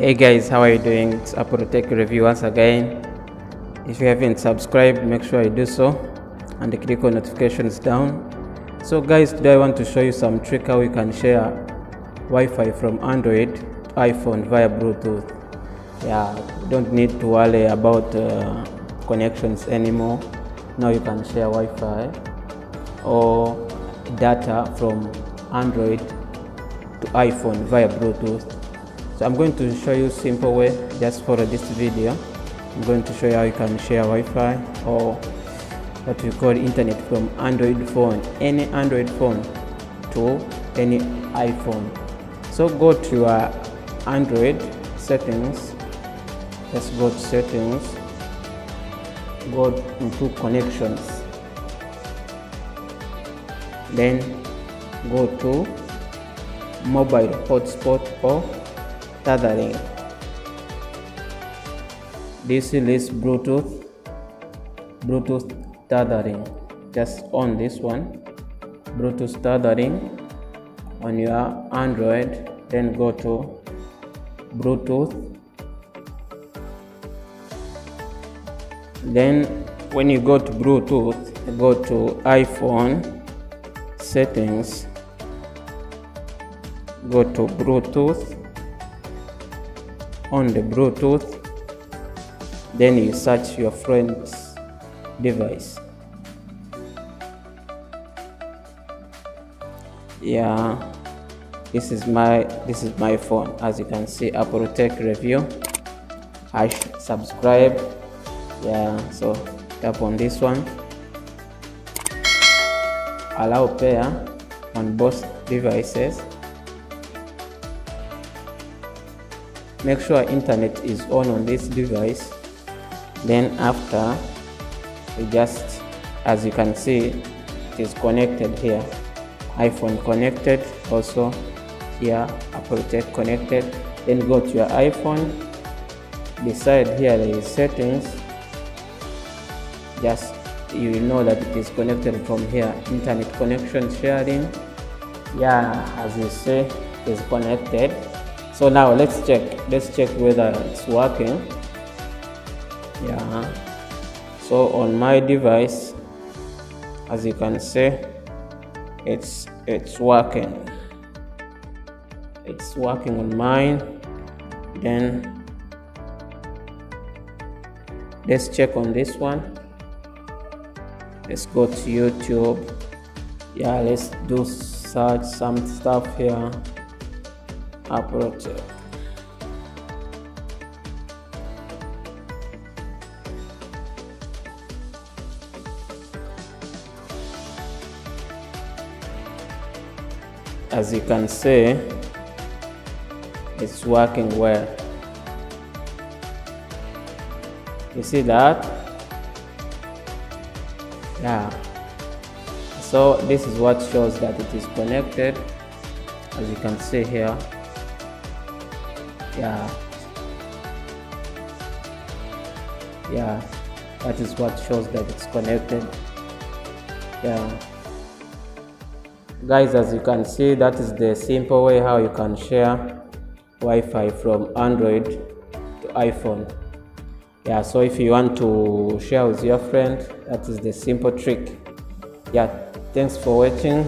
Hey guys, how are you doing? It's Apple Tech Review once again. If you haven't subscribed, make sure you do so and click on notifications down. So guys, today I want to show you some trick how you can share Wi-Fi from Android to iPhone via Bluetooth. You don't need to worry about connections anymore. Now you can share Wi-Fi or data from Android to iPhone via Bluetooth. So I'm going to show you a simple way. Just follow this video. I'm going to show you how you can share Wi-Fi or what we call internet from Android phone, any Android phone to any iPhone. So go to your Android settings. Just go to settings. Go into connections. Then go to mobile hotspot or tethering. This is Bluetooth tethering. Just on this one, Bluetooth tethering on your Android. Then go to Bluetooth. Then when you go to Bluetooth, go to iPhone settings. Go to Bluetooth. On the Bluetooth, then you search your friend's device. This is my phone. As you can see, Apple Tech Review. I subscribe. So tap on this one. Allow pair on both devices. Make sure internet is on this device. Then after, you just, as you can see, it is connected here. iPhone connected, also here Apple Tech connected. Then go to your iPhone. Beside here there is settings. Just you will know that it is connected from here. Internet connection sharing. As you see, it is connected. So now let's check whether it's working. So on my device, as you can see, it's working. It's working on mine. Then let's check on this one. Let's go to YouTube. Let's do search some stuff here. Apple Tech. As you can see, it's working well. You see that? So this is what shows that it is connected. As you can see here. That is what shows that it's connected. Guys, as you can see, that is the simple way how you can share Wi-Fi from Android to iPhone. So if you want to share with your friend, that is the simple trick. Thanks for watching.